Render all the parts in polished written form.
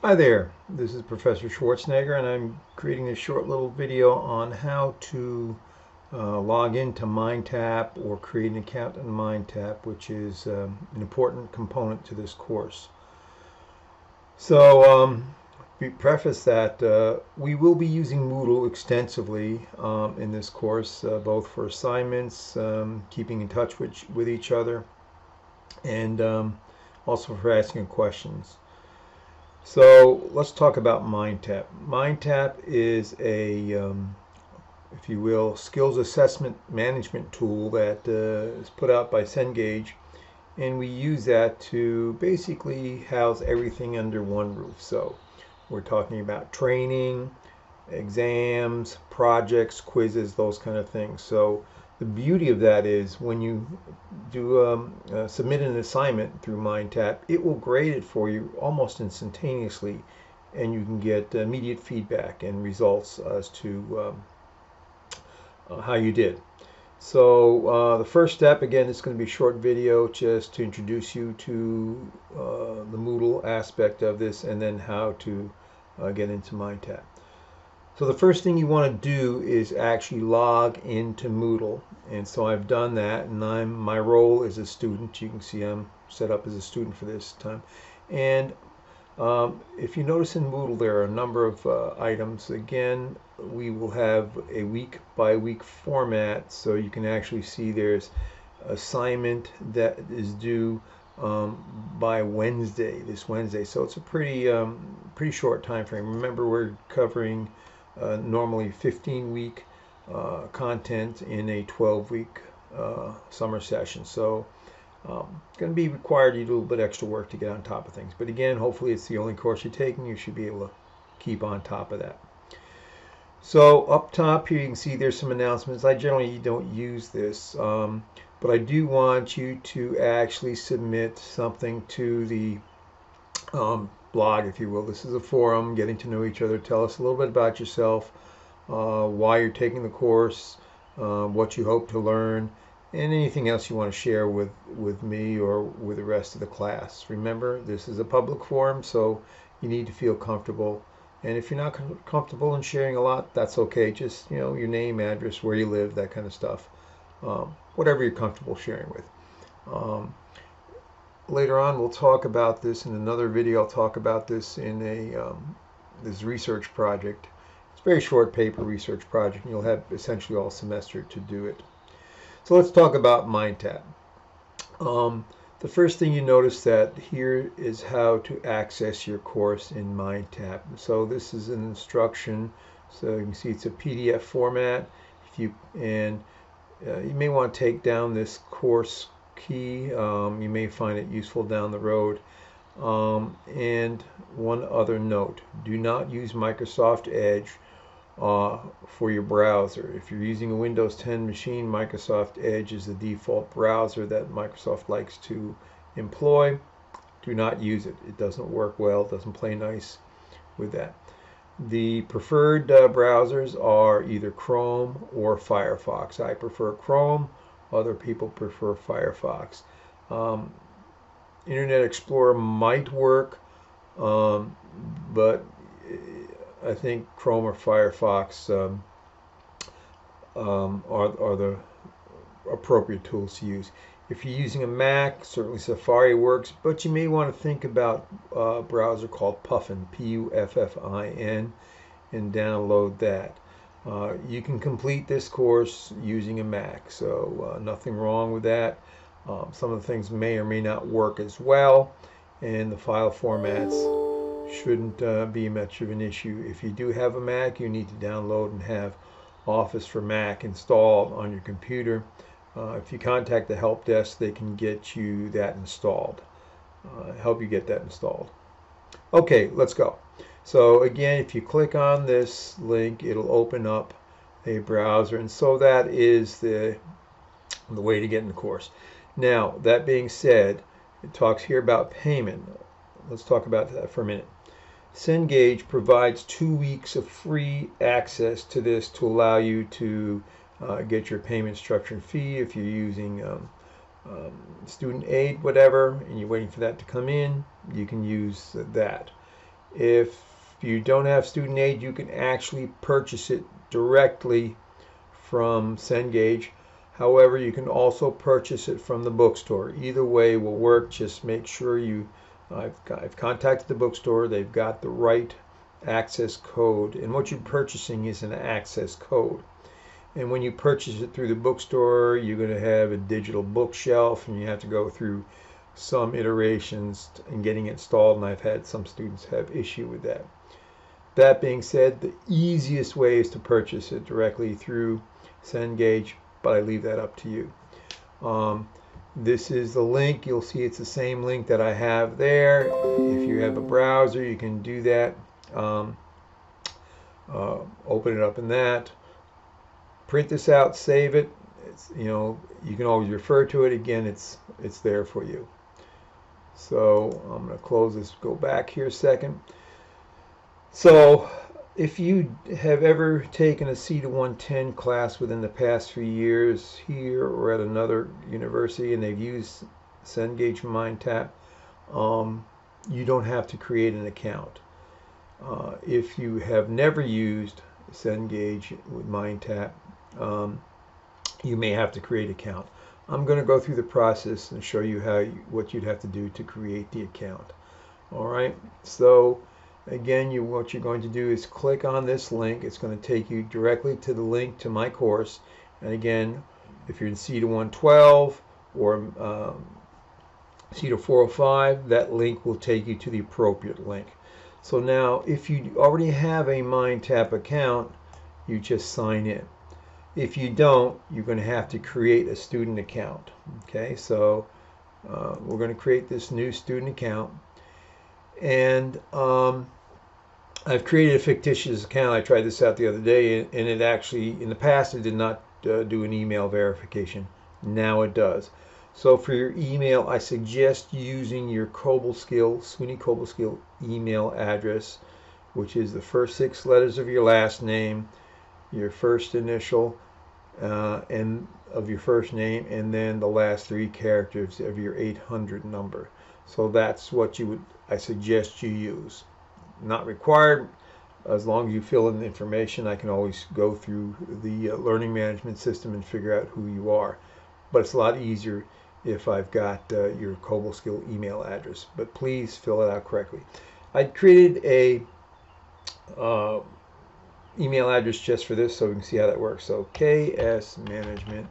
Hi there, this is Professor Schwarzenegger, and I'm creating this short little video on how to log into MindTap or create an account in MindTap, which is an important component to this course. So, we preface that we will be using Moodle extensively in this course, both for assignments, keeping in touch with each other, and also for asking questions. So let's talk about MindTap. MindTap is a, if you will, skills assessment management tool that is put out by Cengage, and we use that to basically house everything under one roof. So we're talking about training, exams, projects, quizzes, those kind of things. So the beauty of that is when you do submit an assignment through MindTap, it will grade it for you almost instantaneously, and you can get immediate feedback and results as to how you did. So the first step, again, it's going to be a short video just to introduce you to the Moodle aspect of this, and then how to get into MindTap. So the first thing you want to do is actually log into Moodle, and so I've done that, and my role is a student. You can see I'm set up as a student for this time. And if you notice in Moodle, there are a number of items. Again, we will have a week by week format, so you can actually see there's assignment that is due by this Wednesday. So it's a pretty short time frame. Remember, we're covering normally 15-week content in a 12-week summer session. So it's going to be required you do a little bit extra work to get on top of things. But again, hopefully it's the only course you're taking. You should be able to keep on top of that. So up top here you can see there's some announcements. I generally don't use this, but I do want you to actually submit something to the blog, if you will. This is a forum, getting to know each other. Tell us a little bit about yourself, why you're taking the course, what you hope to learn, and anything else you want to share with me or with the rest of the class. Remember, this is a public forum, so you need to feel comfortable. And if you're not comfortable in sharing a lot, that's okay. Just, your name, address, where you live, that kind of stuff. Whatever you're comfortable sharing with. Later on, we'll talk about this in another video. I'll talk about this in this research project. It's a very short paper research project, and you'll have essentially all semester to do it. So let's talk about MindTap. The first thing you notice that here is how to access your course in MindTap. So this is an instruction. So you can see it's a PDF format. You may want to take down this course key. You may find it useful down the road. And one other note: do not use Microsoft Edge for your browser. If you're using a Windows 10 machine, Microsoft Edge is the default browser that Microsoft likes to employ. Do not use it. It doesn't work well. It doesn't play nice with that. The preferred browsers are either Chrome or Firefox. I prefer Chrome. Other people prefer Firefox. Internet Explorer might work, but I think Chrome or Firefox are the appropriate tools to use. If you're using a Mac, certainly Safari works, but you may want to think about a browser called Puffin, Puffin, and download that. You can complete this course using a Mac, so nothing wrong with that. Some of the things may or may not work as well, and the file formats shouldn't be much of an issue. If you do have a Mac, you need to download and have Office for Mac installed on your computer. If you contact the help desk, they can get you that installed, help you get that installed. Okay, let's go. So again, if you click on this link, it'll open up a browser, and so that is the way to get in the course. Now, that being said, it talks here about payment. Let's talk about that for a minute. Cengage provides 2 weeks of free access to this to allow you to get your payment structure and fee. If you're using student aid, whatever, and you're waiting for that to come in, you can use that. If you don't have student aid, you can actually purchase it directly from Cengage. However, you can also purchase it from the bookstore. Either way will work. Just make sure I've contacted the bookstore. They've got the right access code, and what you're purchasing is an access code. And when you purchase it through the bookstore, you're going to have a digital bookshelf, and you have to go through some iterations in getting it installed, and I've had some students have issue with that. That being said, the easiest way is to purchase it directly through Cengage, but I leave that up to you. This is the link. You'll see it's the same link that I have there. If you have a browser, you can do that. Open it up in that. Print this out, save it. You can always refer to it again. It's there for you. So I'm going to close this, go back here a second. So if you have ever taken a C to 110 class within the past few years here or at another university and they've used Cengage MindTap, you don't have to create an account. If you have never used Cengage with MindTap, you may have to create an account. I'm going to go through the process and show you what you'd have to do to create the account. All right, so again, what you're going to do is click on this link. It's going to take you directly to the link to my course. And again, if you're in C to 112 or C to 405, that link will take you to the appropriate link. So now, if you already have a MindTap account, you just sign in. If you don't, you're going to have to create a student account. Okay, so we're going to create this new student account. And I've created a fictitious account. I tried this out the other day, and it actually, in the past, it did not do an email verification. Now it does. So for your email, I suggest using your SUNY Cobleskill email address, which is the first 6 letters of your last name, your first initial, and of your first name, and then the last 3 characters of your 800 number. So that's what I suggest you use. Not required. As long as you fill in the information, I can always go through the learning management system and figure out who you are. But it's a lot easier if I've got your Cobleskill email address. But please fill it out correctly. I created a email address just for this so we can see how that works. So KS Management.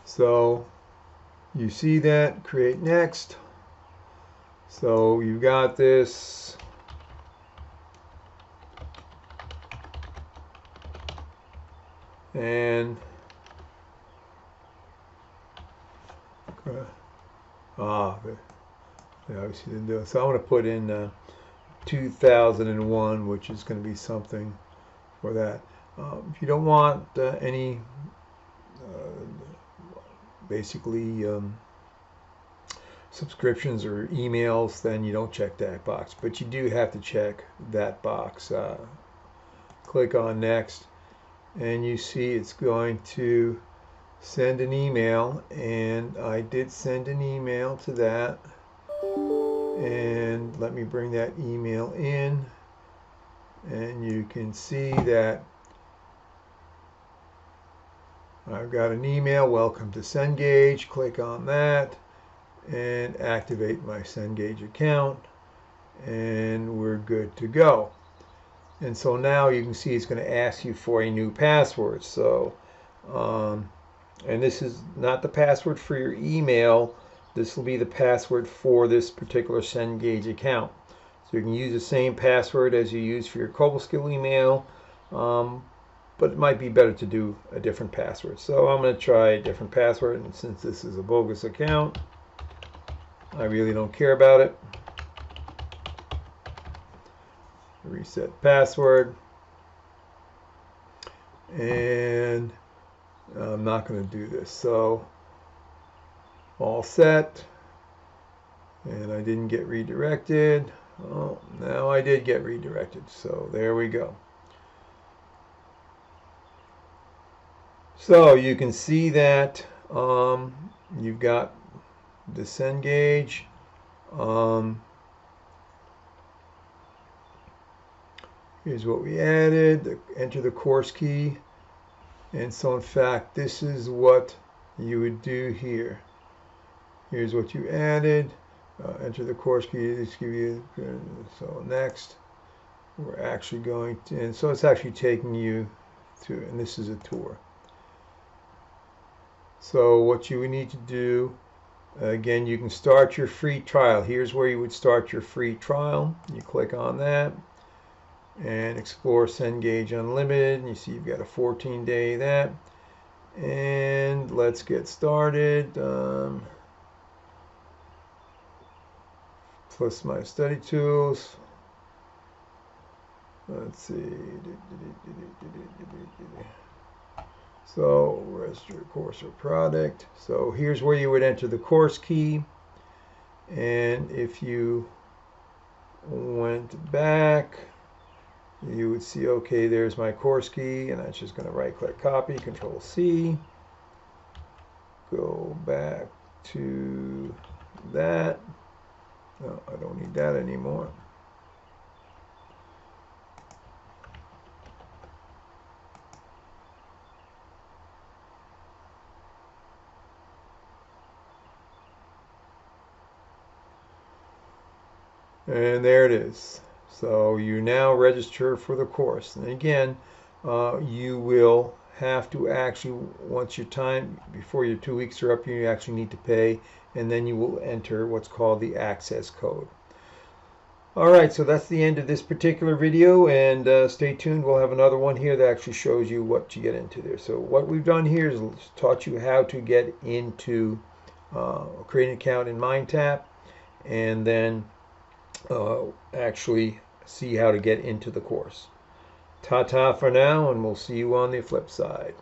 So you see that, create next. So you've got this. And they obviously didn't do it. So I'm going to put in 2001, which is going to be something for that. If you don't want any basically subscriptions or emails, then you don't check that box. But you do have to check that box. Click on next, and you see it's going to send an email, and I did send an email to that. And let me bring that email in, and you can see that I've got an email, welcome to Cengage. Click on that and activate my Cengage account, and we're good to go. And so now you can see it's going to ask you for a new password. So and this is not the password for your email. This will be the password for this particular Cengage account. So you can use the same password as you use for your Cobleskill email, but it might be better to do a different password. So I'm going to try a different password, and since this is a bogus account, I really don't care about it. Reset password, and I'm not going to do this. So all set, and I didn't get redirected. Oh, now I did get redirected, so there we go. So you can see that you've got the Cengage. Here's what we added. Enter the course key. And so in fact, this is what you would do here. Here's what you added. Enter the course key. Let's give you, so next, we're actually going to, and so it's actually taking you to, and this is a tour. So what you would need to do, again, you can start your free trial. Here's where you would start your free trial. You click on that and explore Cengage Unlimited. And you see you've got a 14-day that. And let's get started. Plus my study tools. Let's see. So register course or product. So here's where you would enter the course key. And if you went back, you would see, okay, there's my course key, and I'm just going to right-click copy, Control C, go back to that. No, I don't need that anymore. And there it is. So you now register for the course. And again, you will have to actually, once your time, before your 2 weeks are up, you actually need to pay, and then you will enter what's called the access code. All right, so that's the end of this particular video, and stay tuned. We'll have another one here that actually shows you what to get into there. So what we've done here is taught you how to get into create an account in MindTap, and then actually see how to get into the course. Ta-ta for now, and we'll see you on the flip side.